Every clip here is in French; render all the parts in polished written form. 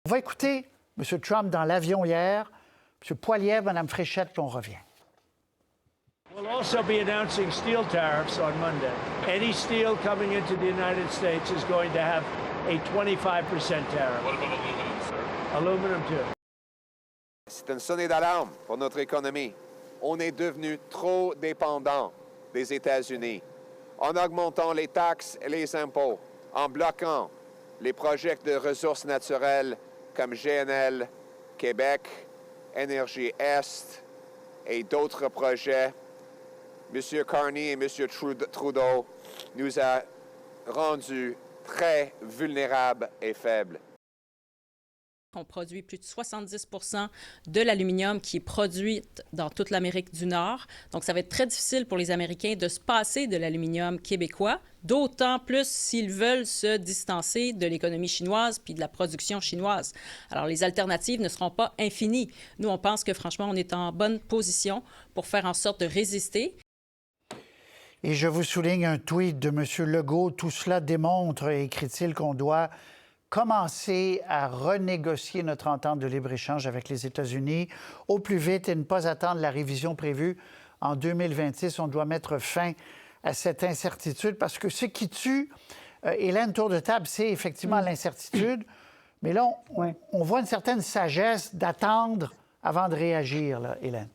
On va écouter M. Trump dans l'avion hier, M. Poilievre, Mme Fréchette, puis on revient. We'll also be announcing steel tariffs on Monday. Any steel coming into the United States is going to have a 25% tariff. What about aluminum, sir? Aluminum too. C'est une sonnette d'alarme pour notre économie. On est devenu trop dépendant des États-Unis. En augmentant les taxes et les impôts, en bloquant les projets de ressources naturelles comme GNL, Québec, Énergie Est et d'autres projets, M. Carney et M. Trudeau nous a rendus très vulnérables et faibles. On produit plus de 70 de l'aluminium qui est produit dans toute l'Amérique du Nord. Donc, ça va être très difficile pour les Américains de se passer de l'aluminium québécois, d'autant plus s'ils veulent se distancer de l'économie chinoise puis de la production chinoise. Alors, les alternatives ne seront pas infinies. Nous, on pense que, franchement, on est en bonne position pour faire en sorte de résister. Et je vous souligne un tweet de M. Legault. Tout cela démontre, écrit-il, qu'on doit commencer à renégocier notre entente de libre-échange avec les États-Unis au plus vite et ne pas attendre la révision prévue en 2026. On doit mettre fin à cette incertitude parce que ce qui tue, Hélène, tour de table, c'est effectivement l'incertitude. Mais là, on voit une certaine sagesse d'attendre avant de réagir, là, Hélène.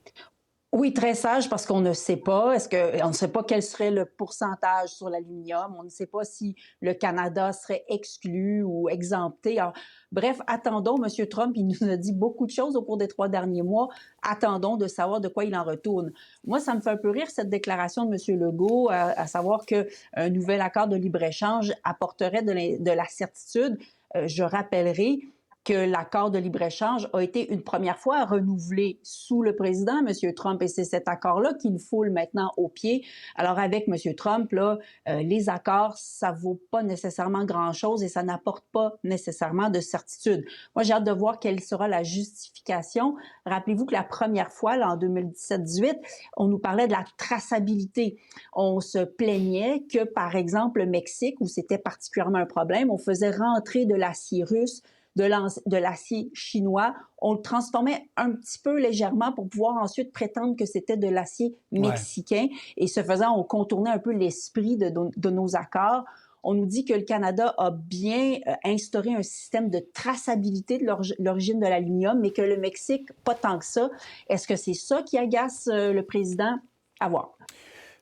Oui, très sage parce qu'on ne sait pas. On ne sait pas quel serait le pourcentage sur l'aluminium. On ne sait pas si le Canada serait exclu ou exempté. Alors, bref, attendons. M. Trump, il nous a dit beaucoup de choses au cours des 3 derniers mois. Attendons de savoir de quoi il en retourne. Moi, ça me fait un peu rire cette déclaration de M. Legault, à savoir qu'un nouvel accord de libre-échange apporterait de la certitude. Je rappellerai que l'accord de libre-échange a été une première fois renouvelé sous le président, M. Trump, et c'est cet accord-là qu'il foule maintenant au pied. Alors, avec M. Trump, là, les accords, ça vaut pas nécessairement grand-chose et ça n'apporte pas nécessairement de certitude. Moi, j'ai hâte de voir quelle sera la justification. Rappelez-vous que la première fois, là, en 2017-18, on nous parlait de la traçabilité. On se plaignait que, par exemple, le Mexique, où c'était particulièrement un problème, on faisait rentrer de l'acier russe, de l'acier chinois, on le transformait un petit peu légèrement pour pouvoir ensuite prétendre que c'était de l'acier mexicain. Et ce faisant, on contournait un peu l'esprit de nos accords. On nous dit que le Canada a bien instauré un système de traçabilité de l'origine de l'aluminium, mais que le Mexique, pas tant que ça. Est-ce que c'est ça qui agace le président? À voir.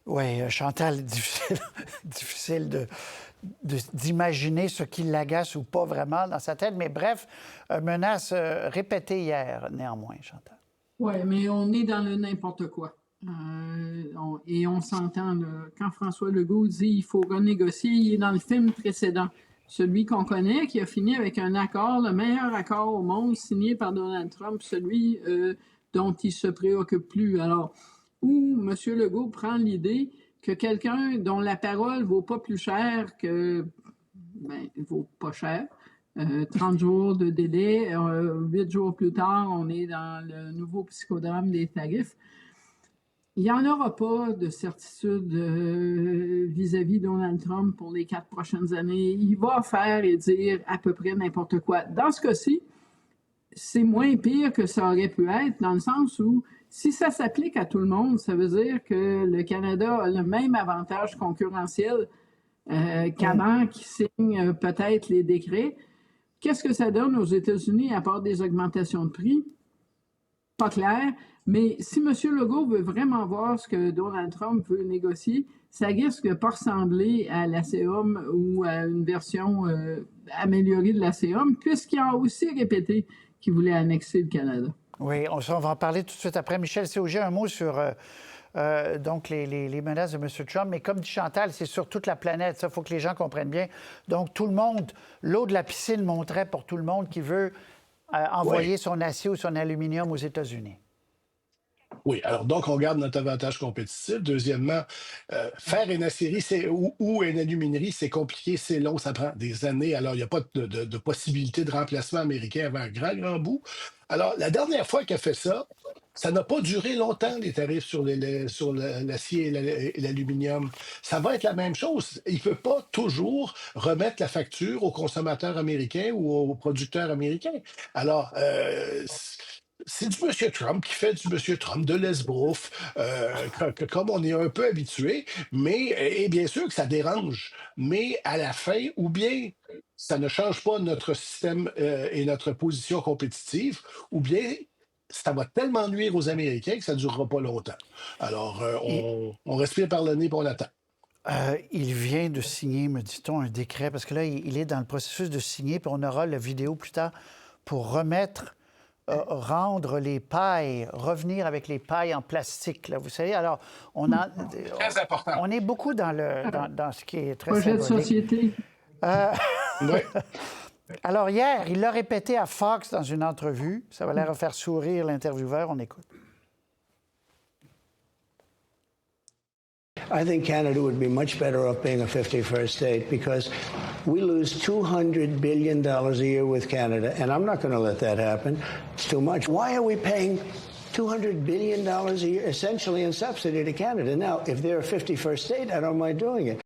Oui, Chantal, difficile d'imaginer ce qui l'agace ou pas vraiment dans sa tête. Mais bref, menace répétée hier, néanmoins, Chantal. Oui, mais on est dans le n'importe quoi. Et on s'entend, quand François Legault dit qu'il faut renégocier, il est dans le film précédent. Celui qu'on connaît, qui a fini avec un accord, le meilleur accord au monde, signé par Donald Trump, celui dont il se préoccupe plus. Alors, où M. Legault prend l'idée que quelqu'un dont la parole vaut pas plus cher que... vaut pas cher. 30 jours de délai, 8 jours plus tard, on est dans le nouveau psychodrame des tarifs. Il n'y en aura pas de certitude vis-à-vis Donald Trump pour les 4 prochaines années. Il va faire et dire à peu près n'importe quoi. Dans ce cas-ci, c'est moins pire que ça aurait pu être, dans le sens où si ça s'applique à tout le monde, ça veut dire que le Canada a le même avantage concurrentiel qu'avant, qui signe peut-être les décrets. Qu'est-ce que ça donne aux États-Unis à part des augmentations de prix? Pas clair. Mais si M. Legault veut vraiment voir ce que Donald Trump veut négocier, ça risque de pas ressembler à l'ASEUM ou à une version améliorée de l'ASEUM, puisqu'il a aussi répété qu'il voulait annexer le Canada. Oui, on va en parler tout de suite après. Michel Sauger, un mot sur donc les menaces de M. Trump. Mais comme dit Chantal, c'est sur toute la planète. Ça, il faut que les gens comprennent bien. Donc, tout le monde, l'eau de la piscine montrait pour tout le monde qui veut envoyer son acier ou son aluminium aux États-Unis. Oui, alors donc on garde notre avantage compétitif. Deuxièmement, faire une acierie ou une aluminerie, c'est compliqué, c'est long, ça prend des années. Alors, il n'y a pas de possibilité de remplacement américain avant un grand bout. Alors, la dernière fois qu'elle a fait ça, ça n'a pas duré longtemps, les tarifs sur sur l'acier et l'aluminium. Ça va être la même chose. Il ne peut pas toujours remettre la facture aux consommateurs américains ou aux producteurs américains. Alors, c'est du Monsieur Trump qui fait du Monsieur Trump, de l'esbrouf, comme on est un peu habitué, mais et bien sûr que ça dérange. Mais à la fin, ou bien ça ne change pas notre système et notre position compétitive, ou bien ça va tellement nuire aux Américains que ça ne durera pas longtemps. Alors, Et, on respire par le nez et on attend. il vient de signer, me dit-on, un décret, parce que là, il est dans le processus de signer, puis on aura la vidéo plus tard pour rendre les pailles, revenir avec les pailles en plastique. Là, vous savez, alors, Très important. on est beaucoup dans ce qui est très Projet de symbolique. société. Oui. Alors, hier, il l'a répété à Fox dans une entrevue. Ça va l'air de faire sourire l'intervieweur. On écoute. I think Canada would be much better off being a 51st state because we lose $200 billion a year with Canada, and I'm not going to let that happen. It's too much. Why are we paying $200 billion a year essentially in subsidy to Canada? Now, if they're a 51st state, I don't mind doing it.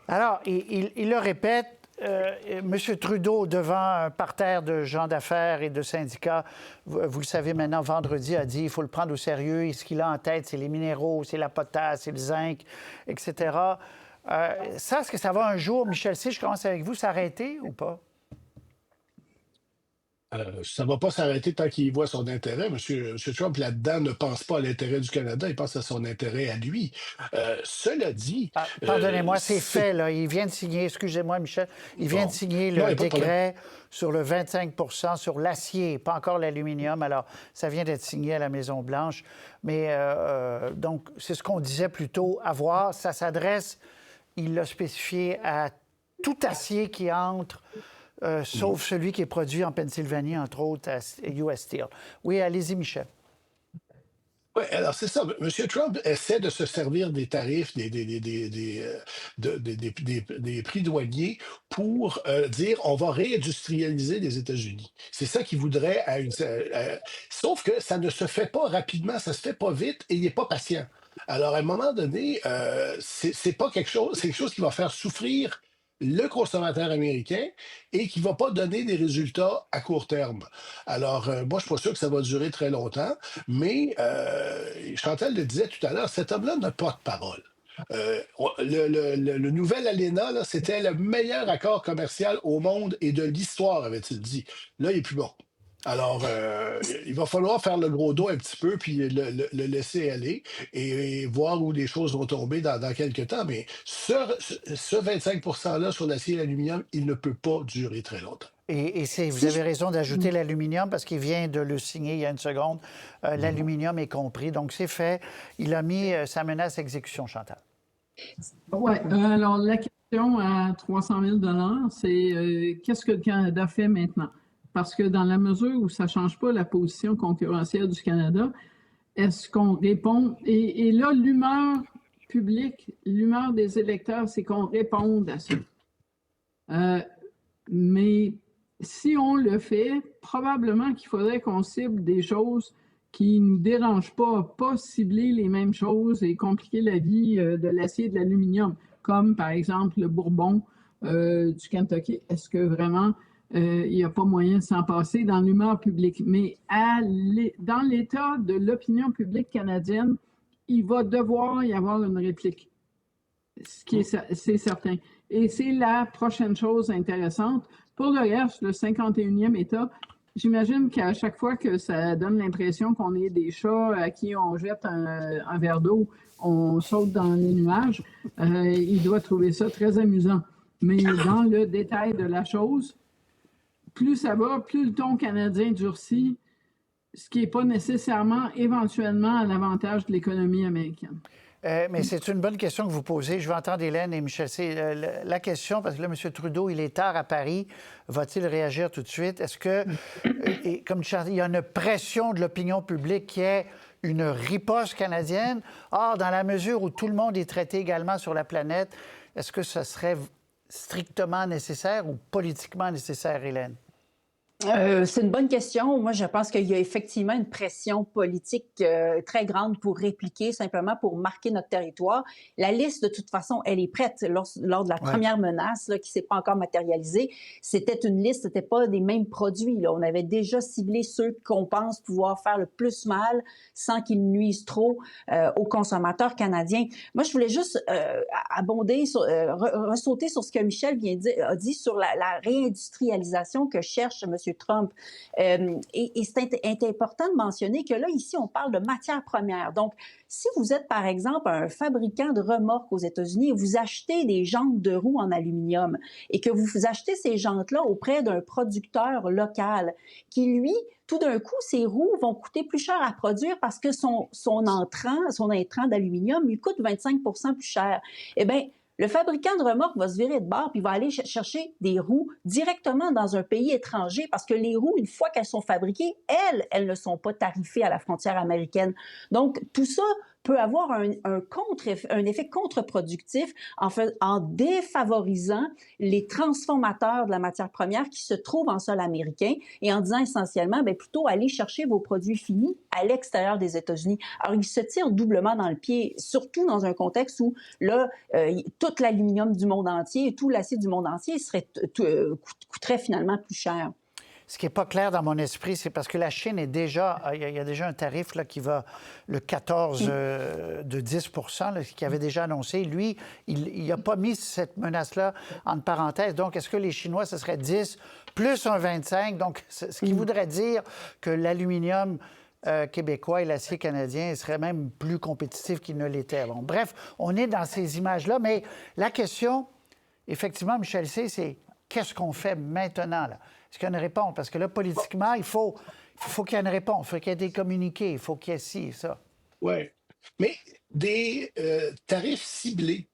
Alors, il le répète. M. Trudeau, devant un parterre de gens d'affaires et de syndicats, vous le savez maintenant, vendredi, a dit qu'il faut le prendre au sérieux. Et ce qu'il a en tête, c'est les minéraux, c'est la potasse, c'est le zinc, etc. Ça, est-ce que ça va un jour, Michel C., je commence avec vous, s'arrêter ou pas? Ça ne va pas s'arrêter tant qu'il y voit son intérêt. Monsieur Trump, là-dedans, ne pense pas à l'intérêt du Canada, il pense à son intérêt à lui. Cela dit... Pardonnez-moi, c'est fait, là. Il vient de signer, excusez-moi, Michel, il vient de signer le décret sur le 25 % sur l'acier, pas encore l'aluminium. Alors, ça vient d'être signé à la Maison-Blanche. Mais donc, c'est ce qu'on disait plus tôt, à voir. Ça s'adresse, il l'a spécifié, à tout acier qui entre... sauf celui qui est produit en Pennsylvanie, entre autres, à US Steel. Oui, allez-y, Michel. Oui, alors c'est ça. M. Trump essaie de se servir des tarifs, des prix douaniers pour dire on va réindustrialiser les États-Unis. C'est ça qu'il voudrait sauf que ça ne se fait pas rapidement, ça se fait pas vite et il n'est pas patient. Alors, à un moment donné, c'est pas quelque chose, c'est quelque chose qui va faire souffrir le consommateur américain et qui ne va pas donner des résultats à court terme. Alors, moi, je ne suis pas sûr que ça va durer très longtemps, mais Chantal le disait tout à l'heure, cet homme-là n'a pas de parole. Le nouvel ALENA, là, c'était le meilleur accord commercial au monde et de l'histoire, avait-il dit. Là, il n'est plus bon. Alors, il va falloir faire le gros dos un petit peu, puis le laisser aller et voir où les choses vont tomber dans quelques temps. Mais ce 25 % sur l'acier et l'aluminium, il ne peut pas durer très longtemps. Et vous avez raison d'ajouter l'aluminium parce qu'il vient de le signer il y a une seconde. L'aluminium est compris, donc c'est fait. Il a mis sa menace exécution, Chantal. Oui, alors la question à 300 000 $, c'est qu'est-ce que le Canada fait maintenant? Parce que dans la mesure où ça ne change pas la position concurrentielle du Canada, est-ce qu'on répond? Et là, l'humeur publique, l'humeur des électeurs, c'est qu'on réponde à ça. Mais si on le fait, probablement qu'il faudrait qu'on cible des choses qui ne nous dérangent pas cibler les mêmes choses et compliquer la vie de l'acier et de l'aluminium, comme par exemple le Bourbon du Kentucky. Est-ce que vraiment il n'y a pas moyen de s'en passer dans l'humeur publique? Mais dans l'état de l'opinion publique canadienne, il va devoir y avoir une réplique. C'est certain. Et c'est la prochaine chose intéressante. Pour le reste, le 51e État, j'imagine qu'à chaque fois que ça donne l'impression qu'on est des chats à qui on jette un verre d'eau, on saute dans les nuages, il doit trouver ça très amusant. Mais dans le détail de la chose, plus ça va, plus le ton canadien durcit, ce qui n'est pas nécessairement éventuellement à l'avantage de l'économie américaine. Mais c'est une bonne question que vous posez. Je vais entendre Hélène et Michel. C'est la question, parce que là, M. Trudeau, il est tard à Paris. Va-t-il réagir tout de suite? Est-ce que, comme il y a une pression de l'opinion publique qui est une riposte canadienne? Or, dans la mesure où tout le monde est traité également sur la planète, est-ce que ce serait strictement nécessaire ou politiquement nécessaire, Hélène? C'est une bonne question. Moi, je pense qu'il y a effectivement une pression politique très grande pour répliquer, simplement pour marquer notre territoire. La liste, de toute façon, elle est prête. Lors de la première menace là, qui ne s'est pas encore matérialisée, c'était une liste, c'était pas des mêmes produits. Là. On avait déjà ciblé ceux qu'on pense pouvoir faire le plus mal sans qu'ils nuisent trop aux consommateurs canadiens. Moi, je voulais juste abonder, ressauter sur ce que Michel a dit sur la réindustrialisation que cherche M. Trump. Et c'est important de mentionner que là, ici, on parle de matières premières. Donc, si vous êtes, par exemple, un fabricant de remorques aux États-Unis et vous achetez des jantes de roues en aluminium et que vous achetez ces jantes-là auprès d'un producteur local qui, lui, tout d'un coup, ces roues vont coûter plus cher à produire parce que son intrant d'aluminium lui coûte 25 plus cher. Eh bien, le fabricant de remorques va se virer de bord puis va aller chercher des roues directement dans un pays étranger parce que les roues, une fois qu'elles sont fabriquées, elles ne sont pas tarifées à la frontière américaine. Donc, tout ça peut avoir un effet contre-productif en défavorisant les transformateurs de la matière première qui se trouvent en sol américain et en disant essentiellement, bien, plutôt aller chercher vos produits finis à l'extérieur des États-Unis. Alors, ils se tirent doublement dans le pied, surtout dans un contexte où, là, tout l'aluminium du monde entier, tout l'acier du monde entier coûterait finalement plus cher. Ce qui n'est pas clair dans mon esprit, c'est parce que la Chine est déjà... Il y a déjà un tarif là, qui va le 14 de 10 là, qui avait déjà annoncé. Lui, il n'a pas mis cette menace-là entre parenthèses. Donc, est-ce que les Chinois, ce serait 10 plus un 25? Donc, ce qui voudrait dire que l'aluminium québécois et l'acier canadien seraient même plus compétitifs qu'ils ne l'étaient avant. Bref, on est dans ces images-là. Mais la question, effectivement, Michel C., c'est qu'est-ce qu'on fait maintenant, là? Est-ce qu'il y a une réponse? Parce que là, politiquement, il faut qu'il y ait une réponse. Il faut qu'il y ait des communiqués. Il faut qu'il y ait ci et ça. Oui. Mais des tarifs ciblés,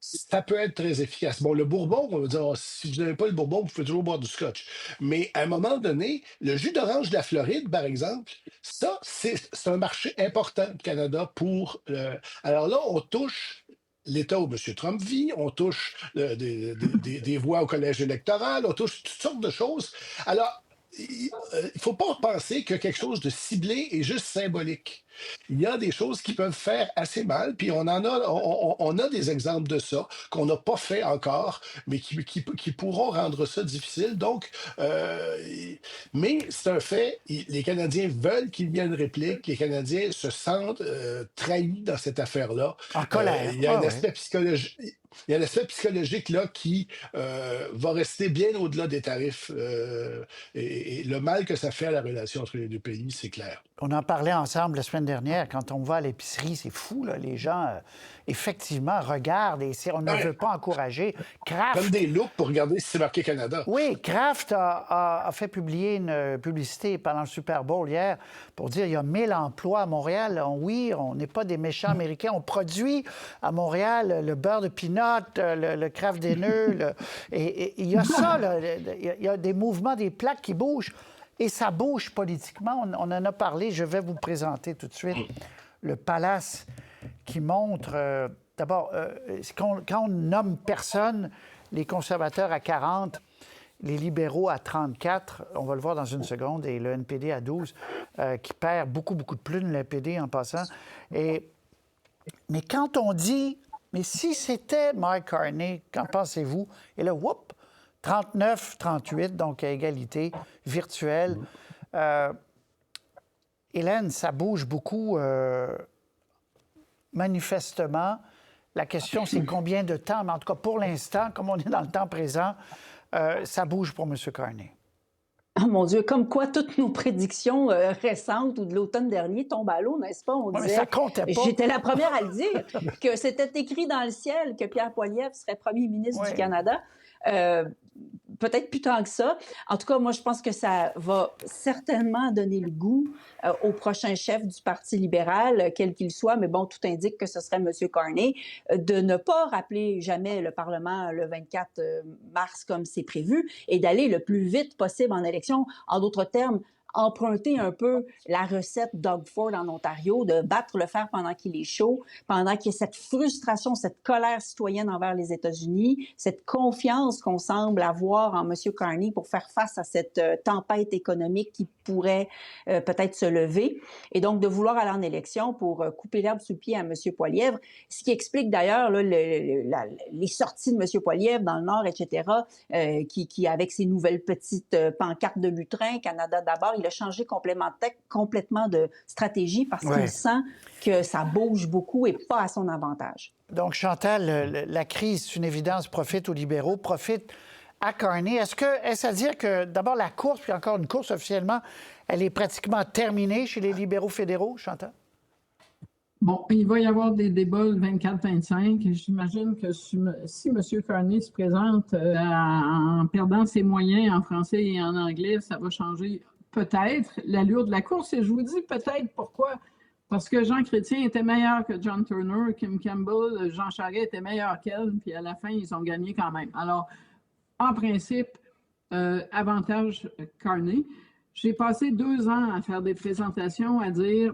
ça peut être très efficace. Bon, le bourbon, on va dire, si vous n'avez pas le bourbon, vous pouvez toujours boire du scotch. Mais à un moment donné, le jus d'orange de la Floride, par exemple, ça, c'est un marché important du Canada pour... Alors là, on touche l'État où M. Trump vit, on touche des voix au collège électoral, on touche toutes sortes de choses. Alors, il ne faut pas penser que quelque chose de ciblé est juste symbolique. Il y a des choses qui peuvent faire assez mal, puis on a des exemples de ça qu'on n'a pas fait encore, mais qui pourront rendre ça difficile. Donc, mais c'est un fait, les Canadiens veulent qu'il y ait une réplique, les Canadiens se sentent trahis dans cette affaire-là. En colère. Il y a un aspect psychologique. Il y a l'aspect psychologique là qui va rester bien au-delà des tarifs et le mal que ça fait à la relation entre les deux pays, c'est clair. On en parlait ensemble la semaine dernière. Quand on va à l'épicerie, c'est fou, là. Les gens, effectivement, regardent et on ne veut pas encourager. Kraft... Comme des loupes pour regarder si c'est marqué Canada. Oui, Kraft a fait publier une publicité pendant le Super Bowl hier pour dire qu'il y a 1000 emplois à Montréal. Oui, on n'est pas des méchants Américains. On produit à Montréal le beurre de peanut, le Kraft Dinner. Et il y a ça, là. Il y a des mouvements, des plaques qui bougent. Et ça bouge politiquement. On en a parlé. Je vais vous présenter tout de suite le palace qui montre... D'abord, quand on nomme personne, les conservateurs à 40, les libéraux à 34, on va le voir dans une seconde, et le NPD à 12, qui perd beaucoup, beaucoup de plumes, le NPD en passant. Mais quand on dit, mais si c'était Mark Carney, qu'en pensez-vous? Et là, whoop! 39-38, donc à égalité virtuelle. Hélène, ça bouge beaucoup, manifestement. La question, c'est combien de temps? Mais en tout cas, pour l'instant, comme on est dans le temps présent, ça bouge pour M. Carney. Oh mon Dieu, comme quoi toutes nos prédictions récentes ou de l'automne dernier tombent à l'eau, n'est-ce pas? On disait, ça comptait pas. J'étais la première à le dire, que c'était écrit dans le ciel que Pierre Poilievre serait premier ministre du Canada. Peut-être plus tant que ça. En tout cas, moi, je pense que ça va certainement donner le goût au prochain chef du Parti libéral, quel qu'il soit, mais bon, tout indique que ce serait M. Carney, de ne pas rappeler jamais le Parlement le 24 mars comme c'est prévu et d'aller le plus vite possible en élection. En d'autres termes, emprunter un peu la recette Doug Ford en Ontario, de battre le fer pendant qu'il est chaud, pendant qu'il y a cette frustration, cette colère citoyenne envers les États-Unis, cette confiance qu'on semble avoir en M. Carney pour faire face à cette tempête économique qui pourrait peut-être se lever. Et donc, de vouloir aller en élection pour couper l'herbe sous le pied à M. Poilievre, ce qui explique d'ailleurs là, les sorties de M. Poilievre dans le Nord, etc., qui avec ses nouvelles petites pancartes de lutrin, Canada d'abord, il a changé complètement de stratégie parce qu'il sent que ça bouge beaucoup et pas à son avantage. Donc, Chantal, la crise, c'est une évidence, profite aux libéraux, profite à Carney. Est-ce à dire que, d'abord, la course, puis encore une course officiellement, elle est pratiquement terminée chez les libéraux fédéraux, Chantal? Bon, il va y avoir des débats le 24-25. J'imagine que si M. Carney se présente en perdant ses moyens en français et en anglais, ça va changer peut-être l'allure de la course. Et je vous dis peut-être pourquoi. Parce que Jean Chrétien était meilleur que John Turner, Kim Campbell, Jean Charest était meilleur qu'elle, puis à la fin, ils ont gagné quand même. Alors, en principe, avantage Carney. J'ai passé 2 ans à faire des présentations, à dire...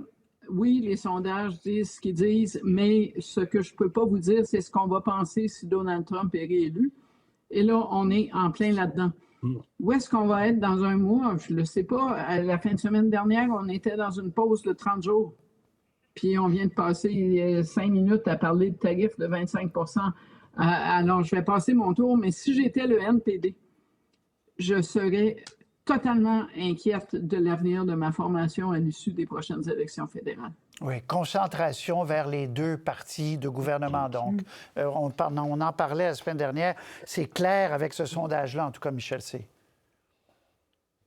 Oui, les sondages disent ce qu'ils disent, mais ce que je ne peux pas vous dire, c'est ce qu'on va penser si Donald Trump est réélu. Et là, on est en plein là-dedans. Où est-ce qu'on va être dans un mois? Je ne le sais pas. À la fin de semaine dernière, on était dans une pause de 30 jours. Puis on vient de passer 5 minutes à parler de tarifs de 25 %. Alors, je vais passer mon tour, mais si j'étais le NPD, je serais totalement inquiète de l'avenir de ma formation à l'issue des prochaines élections fédérales. Oui, concentration vers les 2 partis de gouvernement, donc. On en parlait la semaine dernière. C'est clair avec ce sondage-là, en tout cas, Michel C.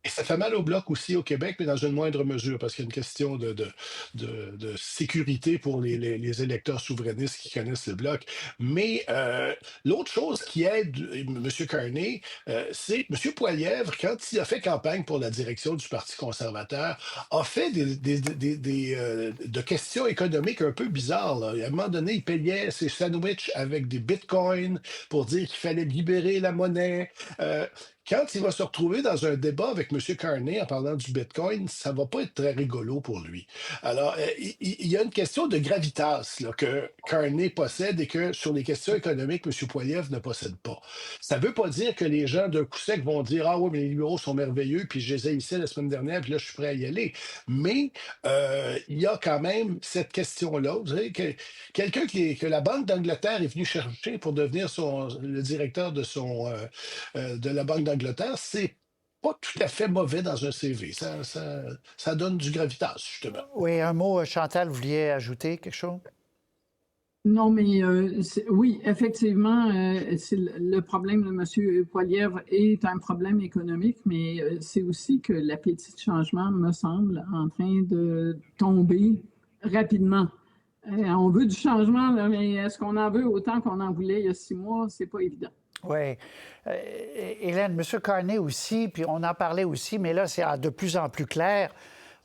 Et ça fait mal au Bloc aussi au Québec, mais dans une moindre mesure, parce qu'il y a une question de sécurité pour les électeurs souverainistes qui connaissent le Bloc. Mais l'autre chose qui aide M. Carney, c'est M. Poilievre, quand il a fait campagne pour la direction du Parti conservateur, a fait de questions économiques un peu bizarres. Là. À un moment donné, il payait ses sandwichs avec des bitcoins pour dire qu'il fallait libérer la monnaie. Quand il va se retrouver dans un débat avec M. Carney en parlant du Bitcoin, ça ne va pas être très rigolo pour lui. Alors, il y a une question de gravitas là, que Carney possède et que sur les questions économiques, M. Poilievre ne possède pas. Ça ne veut pas dire que les gens d'un coup sec vont dire « Ah oui, mais les libéraux sont merveilleux, puis je les ai ici la semaine dernière, puis là, je suis prêt à y aller. » Mais il y a quand même cette question-là. Vous savez, quelqu'un que la Banque d'Angleterre est venue chercher pour devenir le directeur de la Banque d'Angleterre, c'est pas tout à fait mauvais dans un CV. Ça donne du gravitas, justement. Oui, un mot, Chantal, vous vouliez ajouter quelque chose? Non, mais oui, effectivement, le problème de M. Poilievre est un problème économique, mais c'est aussi que l'appétit de changement me semble en train de tomber rapidement. On veut du changement, là, mais est-ce qu'on en veut autant qu'on en voulait il y a 6 mois? C'est pas évident. Oui. Hélène, M. Carney aussi, puis on en parlait aussi, mais là, c'est de plus en plus clair.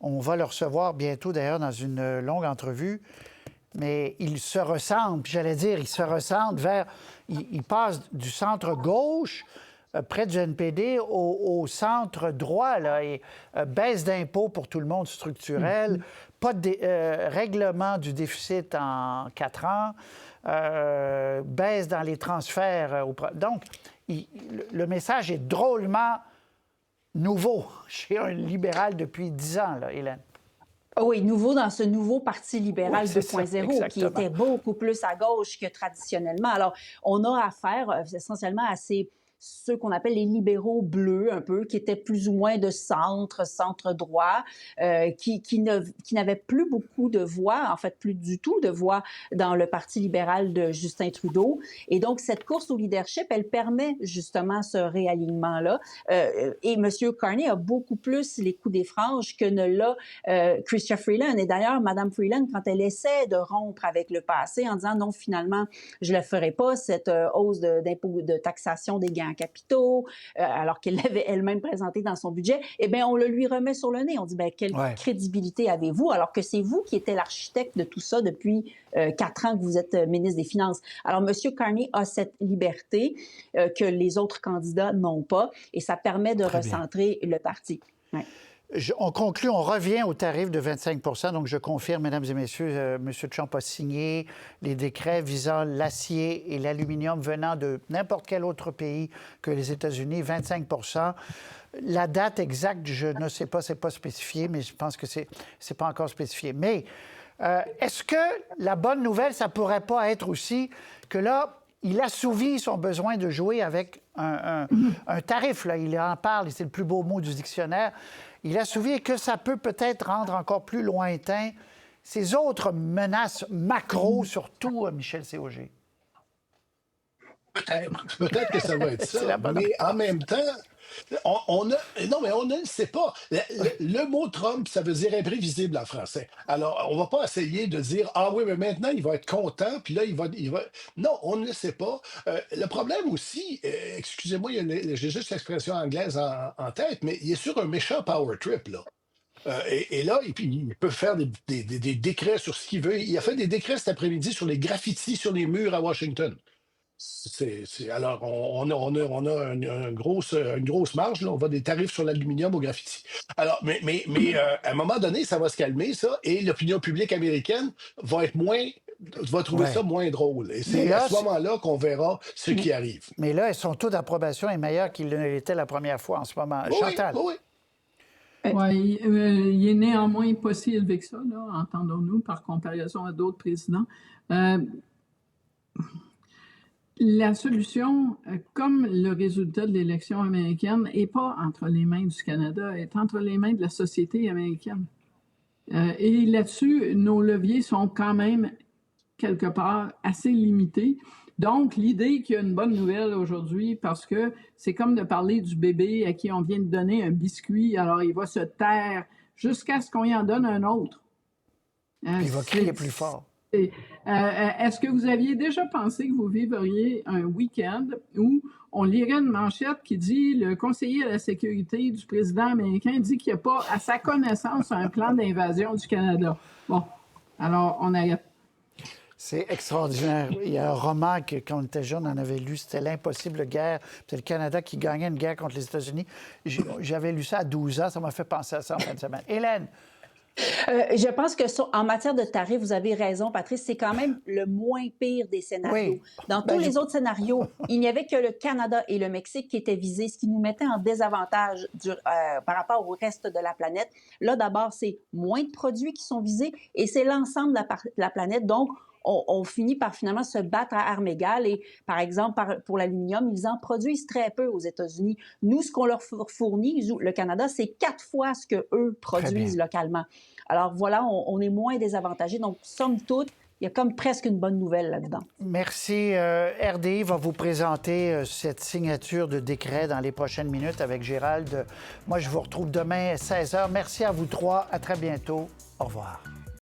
On va le recevoir bientôt, d'ailleurs, dans une longue entrevue. Mais il se ressemble, j'allais dire, il se ressemble vers... Il passe du centre-gauche, près du NPD, au centre-droit, là, et baisse d'impôts pour tout le monde structurel, pas de règlement du déficit en 4 ans, baisse dans les transferts. Donc, le message est drôlement nouveau chez un libéral depuis 10 ans, là, Hélène. Oui, nouveau dans ce nouveau Parti libéral 2.0 qui était beaucoup plus à gauche que traditionnellement. Alors, on a affaire essentiellement à ceux qu'on appelle les libéraux bleus, un peu, qui étaient plus ou moins de centre-droit, qui n'avaient plus beaucoup de voix, en fait, plus du tout de voix dans le Parti libéral de Justin Trudeau. Et donc, cette course au leadership, elle permet justement ce réalignement-là. Et M. Carney a beaucoup plus les coups des franges que ne l'a Chrystia Freeland. Et d'ailleurs, Mme Freeland, quand elle essaie de rompre avec le passé en disant non, finalement, je ne la ferai pas, cette hausse d'impôt de taxation des gains en capitaux, alors qu'elle l'avait elle-même présenté dans son budget, eh bien, on le lui remet sur le nez. On dit, bien, quelle crédibilité avez-vous, alors que c'est vous qui étiez l'architecte de tout ça depuis 4 ans que vous êtes ministre des Finances. Alors, M. Carney a cette liberté que les autres candidats n'ont pas, et ça permet de recentrer le parti. Ouais. On conclut, on revient au tarif de 25 %. Donc, je confirme, mesdames et messieurs, M. Trump a signé les décrets visant l'acier et l'aluminium venant de n'importe quel autre pays que les États-Unis, 25 %. La date exacte, je ne sais pas, c'est pas spécifié, mais je pense que c'est pas encore spécifié. Mais est-ce que la bonne nouvelle, ça pourrait pas être aussi que là, il assouvit son besoin de jouer avec un tarif, là, il en parle, et c'est le plus beau mot du dictionnaire. Il assouvit et que ça peut peut-être rendre encore plus lointain ces autres menaces macro, surtout Michel Cog. Peut-être que ça va être ça, mais en même temps, on ne le sait pas. Le mot Trump, ça veut dire imprévisible en français. Alors, on ne va pas essayer de dire, ah oui, mais maintenant, il va être content, puis là, il va... Non, on ne le sait pas. Le problème aussi, excusez-moi, j'ai juste l'expression anglaise en tête, mais il est sur un méchant power trip, là. Et là, il peut faire des décrets sur ce qu'il veut. Il a fait des décrets cet après-midi sur les graffitis sur les murs à Washington. Alors, on a une grosse marge, là. On va des tarifs sur l'aluminium au graffiti. Alors, mais à un moment donné, ça va se calmer, ça, et l'opinion publique américaine va trouver ça moins drôle. Et c'est à ce moment-là qu'on verra ce qui arrive. Mais là, son taux d'approbation est meilleur qu'il ne l'était la première fois en ce moment. Oui, Chantal. oui. Oui, il est néanmoins pas si élevé que ça, là, entendons-nous, par comparaison à d'autres présidents. La solution, comme le résultat de l'élection américaine, n'est pas entre les mains du Canada, est entre les mains de la société américaine. Et là-dessus, nos leviers sont quand même, quelque part, assez limités. Donc, l'idée qu'il y a une bonne nouvelle aujourd'hui, parce que c'est comme de parler du bébé à qui on vient de donner un biscuit, alors il va se taire jusqu'à ce qu'on y en donne un autre. Il va crier plus fort. Est-ce que vous aviez déjà pensé que vous vivriez un week-end où on lirait une manchette qui dit « Le conseiller à la sécurité du président américain dit qu'il n'y a pas, à sa connaissance, un plan d'invasion du Canada. » Bon, alors on arrête. C'est extraordinaire. Il y a un roman que, quand on était jeune, on avait lu, c'était L'impossible guerre. C'est le Canada qui gagnait une guerre contre les États-Unis. J'avais lu ça à 12 ans, ça m'a fait penser à ça en fin de semaine. Hélène? Je pense que en matière de tarifs, vous avez raison, Patrice, c'est quand même le moins pire des scénarios. Oui. Dans tous les autres scénarios, il n'y avait que le Canada et le Mexique qui étaient visés, ce qui nous mettait en désavantage par rapport au reste de la planète. Là, d'abord, c'est moins de produits qui sont visés et c'est l'ensemble de la planète. Donc, on finit par finalement se battre à armes égales. Et par exemple, pour l'aluminium, ils en produisent très peu aux États-Unis. Nous, ce qu'on leur fournit, le Canada, c'est 4 fois ce qu'eux produisent localement. Alors voilà, on est moins désavantagés. Donc, somme toute, il y a comme presque une bonne nouvelle là-dedans. Merci. RDI va vous présenter cette signature de décret dans les prochaines minutes avec Gérald. Moi, je vous retrouve demain à 16h. Merci à vous trois. À très bientôt. Au revoir.